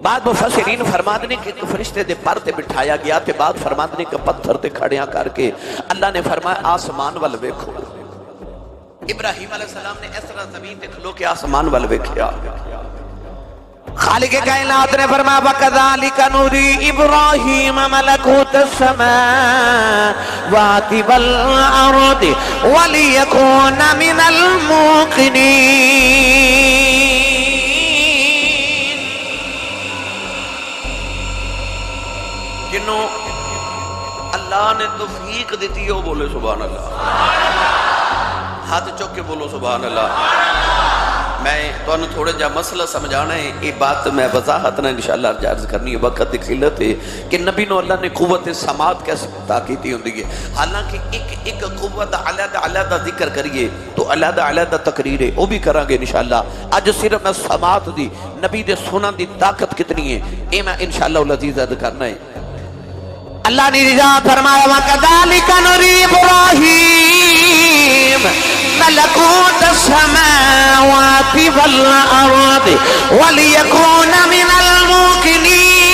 بعد مفسرین فرماتے ہیں کہ فرشتے دے پر تے بٹھایا گیا تے بعد فرماتے ہیں کہ پتھر تے کھڑیاں کر کے اللہ نے فرمایا آسمان وال ویکھو ابراہیم علیہ السلام نے اس طرح زمین تے کھلو کے آسمان وال ویکھیا خالق کائنات نے فرمایا وَكَذَلِكَ نُرِي إِبْرَاهِيمَ مَلَكُوتَ السَّمَاوَاتِ وَالْأَرْضِ وَلِيَكُونَ مِنَ الْمُوقِنِينَ جنہوں اللہ نے توفیق دیتی ہو بولے سبحان اللہ ہاتھ چوک کے بولو سبحان اللہ میں تو انہوں تھوڑے جا مسئلہ سمجھانا ہے یہ بات میں وضاحت نہ انشاءاللہ عرض کرنی ہے وقت دکھلت ہے کہ نبی نو اللہ نے قوت سماعت کیسے تاکیتی ہوں دی ہے حالانکہ ایک قوت علیحدہ ذکر کریے تو علیحدہ تقریر ہے وہ بھی کرانگے انشاءاللہ آج صرف میں سماعت دی نبی دے سنن دی طاقت کتنی ہے یہ میں انشاءاللہ العزیز عرض کرنا ہے اللہ نے رضا فرمایا وَكَذَلِكَ نُرِي إِبْرَاهِيمَ مَلَكُوتَ السَّمَاوَاتِ وَالْأَرْضِ وَلِيَكُونَ مِنَ الْمُوقِنِينَ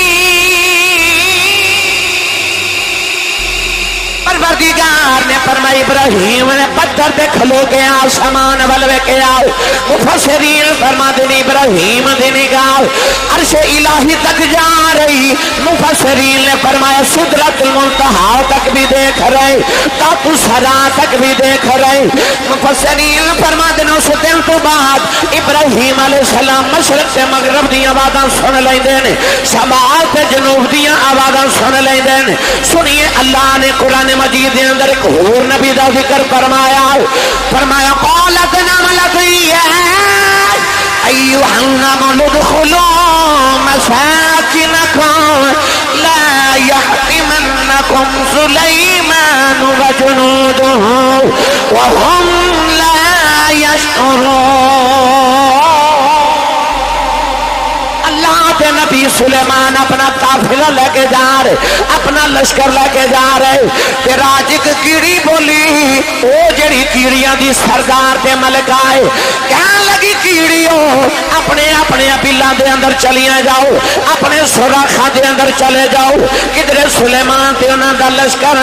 پروردگار نے فرمایا ابراہیم نے پتھر پہ کھلو کے آسمان والوے کے آؤ مفسرین فرماتے ہیں ابراہیم دی نگاہ عرش الہی تک جا رہی مفسرین نے فرمایا سدرۃ المنتہا تک بھی دیکھ رہے تاتو سرا تک بھی دیکھ رہے مفسرین فرماتے ہیں اس دن تو بعد ابراہیم علیہ السلام مشرق سے مغرب دی آوازاں سن لیندے نے شمال سے جنوب دی آوازاں سن لیندے نے سنیے اللہ نے قرآن مجید دے اندر ایک اور نبی دا ذکر فرمایا قالت نملۃ ایھا النمل ادخلوا مساکنکم لا یحطمنکم سلیمان وجنودہ وهم لا یشعرون نبی سلیمان اپنا قافلہ لے کے جا رہے اپنا لشکر لے کے جا رہے کہ راج ایک کیڑی بولی او جڑی کیڑیاں دی سردار تے ملک آئے کہاں لگی کیڑیوں اپنے بیلان دے اندر چلیاں جاؤ اپنے سوراخاں دے اندر چلے جاؤ کدھر سلیمان تے انہاں دا لشکر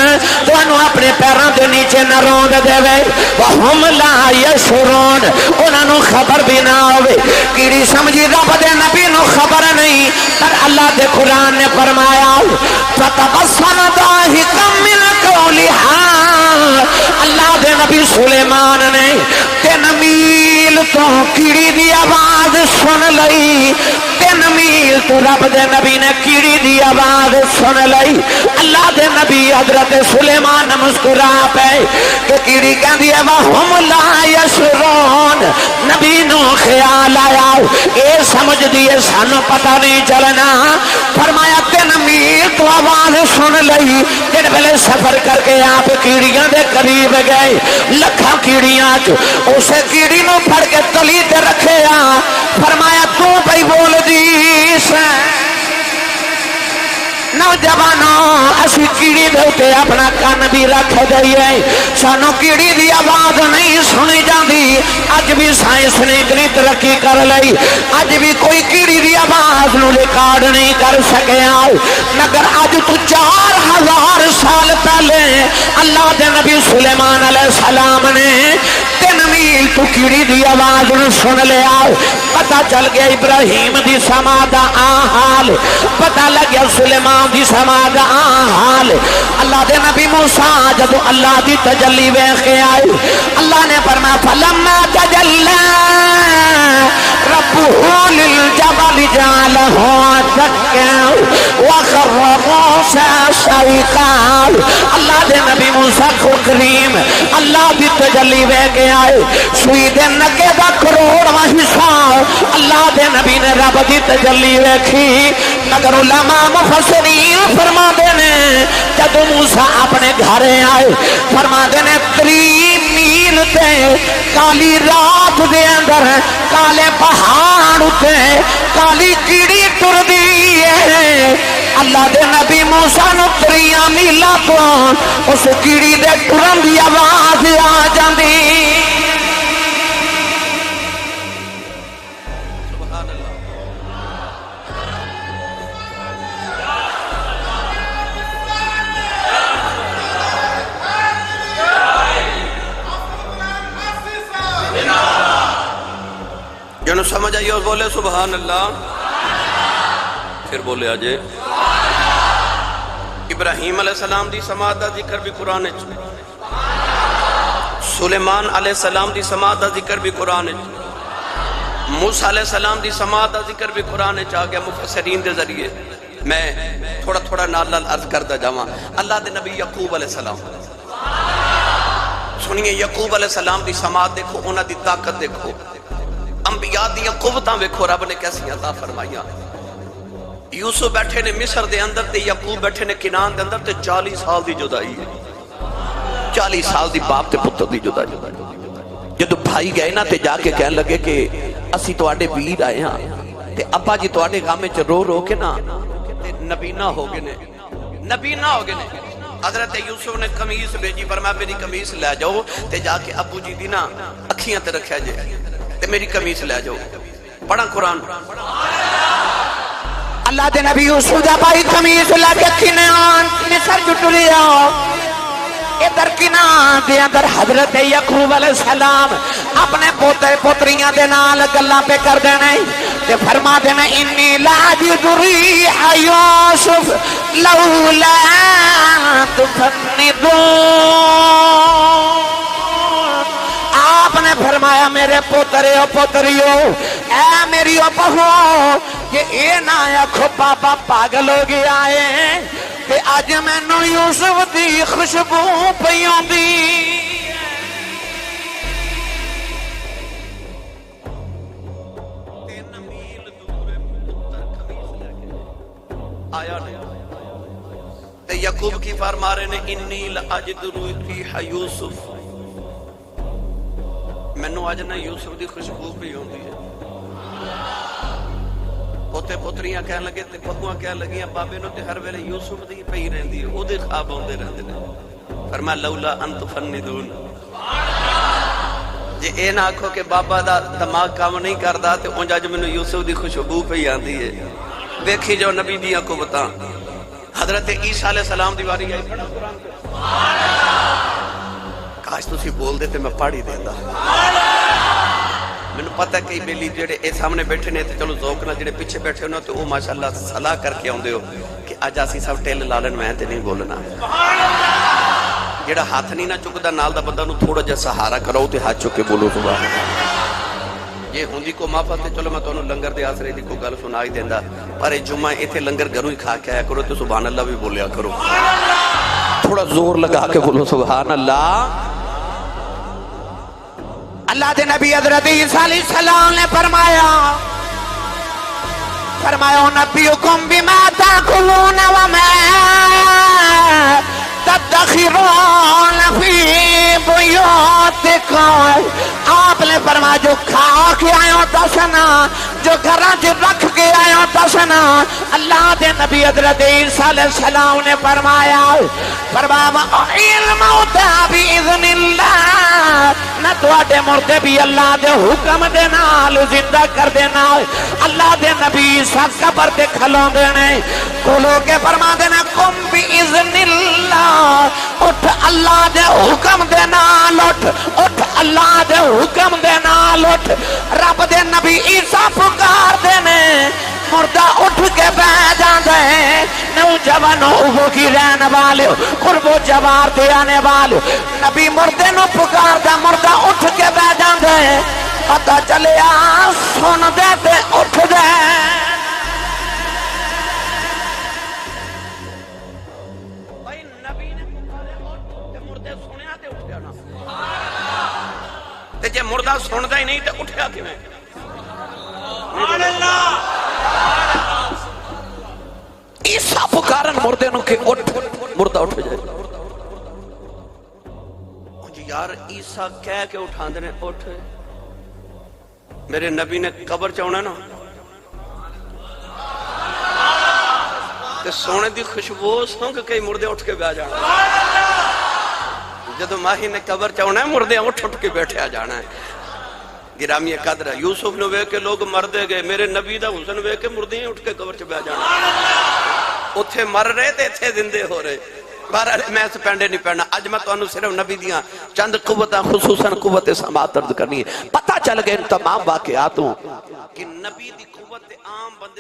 تو انہوں اپنے پیران دے نیچے نہ روند دے وے وَهُمْ لَا يَشْعُرُونَ انہاں نو خبر بھی نہ ہوئے کیڑی سمجھی رب دے نبی نو خبر نہیں پر اللہ دے قرآن نے فرمایا فَتَبَسَّمَ ضَاحِكًا مِنْ قَوْلِهَا اللہ دے نبی سلیمان نے 3 میل تو کیڑی دی آواز سن لئی 3 میل تو رب دے نبی نے کیڑی دی آواز سن لئی اللہ دے نبی حضرت سلیمان مسکرا پے کہ کیڑی کہندی ہے وہم لا یشعرون نبی نو خیال آیا اے سمجھ دیے سانو پتہ نہیں چلنا فرمایا 3 میل تو آواز سن لئی جن ویلے سفر کر کے آپ کیڑیاں دے قریب گئے لکھاں کیڑیاں اسے کیڑی نو پھڑ کے تلی تے رکھے فرمایا تو بھائی بول دیس نوجوانوں اسی کیڑی دے اتے اپنا کان بھی رکھ دئیے سانو کیڑی دی آواز نہیں سنی جاندی اج بھی سائنس نے اتنی ترقی کر لئی اج بھی کوئی کیڑی دی آواز نو ریکارڈ نہیں کر سکیا مگر اج تو 4000 سال پہلے اللہ دے نبی سلیمان علیہ السلام نے 3 میل تو کیڑی دی آواز نو سن لیا پتہ چل گیا ابراہیم دی سما دا حال پتہ لگیا سلیمان دی سما دا حال اللہ دے نبی موسیٰ جدو اللہ دی تجلی ویخ کے آئے اللہ نے فرمایا فلما تجلی ربہ للجبل جعلہ دکا وخر موسیٰ صعقا اللہ دے نبی موسیٰ کو کریم اللہ دی تجلی ویخ کے آئے سوئی دے نکے دا کروڑواں حصہ اللہ دے نبی نے رب دی تجلی ویکھی مگر علماء مفسرین فرما دینے جب موسیٰ اپنے گھرے آئے فرما دینے 3 میل تے کالی رات دے اندر کالے پہاڑ تے کالی کیڑی ٹر دیئے اللہ دے نبی موسیٰ نو 3 میلہ تو اس کیڑی دے ٹرن دی آواز آ جاندی جنہوں سمجھ آئیے اور بولے سبحان اللہ پھر بولے آجے ابراہیم علیہ السلام دی سماعت دا ذکر بھی قرآن سلیمان علیہ السلام دی سماعت دا ذکر بھی قرآن موسیٰ علیہ السلام دی سماعت دا ذکر بھی قرآن چاہ گیا مفسرین دے ذریعے میں تھوڑا تھوڑا نال عرض کردہ جاواں اللہ دے نبی یعقوب علیہ السلام سنیے یعقوب علیہ السلام دی سماعت دیکھو انہاں دی طاقت دیکھو انبیاء دیا قوتاں ویکھو رب نے کیسی عطا فرمائیاں یوسف بیٹھے نے مصر دے اندر تے یعقوب بیٹھے نے کنان دے اندر تے 40 سال دی جدائی ہے 40 سال دی باپ تے پتر دی جدائی جدو بھائی گئے نا تے جا کے کہنے لگے کہ اسی تو آڑے ویر آئے ہاں تے ابا جی تو آڑے غامے چ رو رو کے نا تے نبینا ہو گئے نے حضرت یوسف نے قمیص بھیجی فرمایا میری قمیص لے جاؤ تے جا کے ابو جی دی نا اکھیاں تے رکھیا جائے تے میری قمیص لے جاؤ پڑھا قرآن اللہ دے نبی یوسف دا بھائی قمیص لے کے کنان مصر جٹلیا ادھر کنان دے اندر حضرت یعقوب علیہ السلام اپنے پوتے پوتریاں دے نال گلاں پہ کر دینے تے فرما دینا انی لاجد ریح یوسف لولا تفندون آپ نے فرمایا میرے پوتریو پوتریو اے میریو بہو کہ اے نہ آکھو بابا پاگل ہو گیا ہے کہ آج میں نو یوسف دی خوشبو پیوں دی آیا نہیں تے یعقوب کی فرما رہے نے انی لاجد ریح یوسف مینوں اج نہ یوسف دی خوشبو پی ہوندی ہے پوتے پوتریاں کہن لگے تے بہواں کہن لگیاں بابے نو تے ہر ویلے یوسف دی پئی رہندی ہے او دے خواب اوندے رہندے نے فرمایا لولا ان تفندون جے اے نہ آکھو کہ بابا دا دماغ کام نہیں کردا تے اونج اج مینوں یوسف دی خوشبو پئی آندی ہے ویکھی جو نبی دیاں قوتاں حضرت عیسیٰ علیہ السلام دی واری آئی کاش تسی بول دے تے میں پڑھی دیندا میں نے پتہ کئی بیلی جڑے اے سامنے بیٹھے نے تے چلو ذوق نہ جڑے پیچھے بیٹھے ہونا تے او ماشاءاللہ صلاح کر کے اوندے ہو کہ اج اسی سب ٹل لالن میں تے نہیں بولنا جڑا ہاتھ نہیں نہ چکدا نال دا بندہ نو تھوڑا جہا سہارا کرو تے ہاتھ چک کے بولو سبحان اللہ یہ ہوندی کو معافت ہے چلو میں تو لنگر دے آسرے دی کو گل سنا ہی دیندہ پر جمعہ ایتھے لنگر گھروں ہی کھا کے آیا کرو تو سبحان اللہ بھی بولیا کرو تھوڑا زور لگا کے بولو سبحان اللہ اللہ دے نبی حضرت عیسیٰ علیہ السلام نے فرمایا نبیکم بما تاکلون وما تدخرون فی بیوتکم آپ نے فرمایا جو کھا کے آئے ہو دسنا جو گھران جو رکھ کے آئے ہو دسنا اللہ دے نبی حضرت عیسیٰ علیہ السلام نے فرمایا الموتى بإذن اللہ نہ تواڈے مردے بھی اللہ دے حکم دے نال زندہ کر دینا اللہ دے نبی عیسیٰ قبر تے کھلوں دینے کھلو کے فرما دینا قم بإذن اللہ اٹھ اللہ دے حکم دے نال اٹھ اللہ دے حکم دے نال اٹھ رب دے نبی عیسیٰ پکار دینے مردہ اٹھ کے بہ جاندے نوجوان ہو کی رہنے والے قرب و جوار دے آنے والے نبی مردے نو پکار دا مردہ اٹھ کے بہ جاندے پتہ چلے سن دے تے اٹھ دے بھائی نبی نے پکارے اٹھ تے مردے سنیا تے اٹھ جانا تے جے مردہ سن دا ہی نہیں تے اٹھیا کیویں سبحان اللہ عیسیٰ پکارن مردے نو کہ اٹھ مردہ اٹھ جائے یار عیسیٰ کہہ کے اٹھان دینے اٹھ میرے نبی نے قبر چاہنا نا تے سونے دی خوشبو سوں کہ کئی مردے اٹھ کے بیٹھ جانا جدو ماہی نے قبر چاہنا ہے مردے اٹھ کے بیٹھے آ جانا ہے گرامی قدر ہے یوسف نے وے کے لوگ مردے گئے میرے نبی دا حسن وے کے مردے اٹھ کے قبر چ بیٹھ جانا اتھے مر رہے تے اتھے زندے ہو رہے بہرحال میں اس پینڈے نہیں پڑھنا اج میں تو صرف نبی دیاں چند قوتاں خصوصاً قوت سماعت عرض کرنی ہے پتہ چل گئے ان تمام واقعاتوں کہ نبی دی قوت عام بندے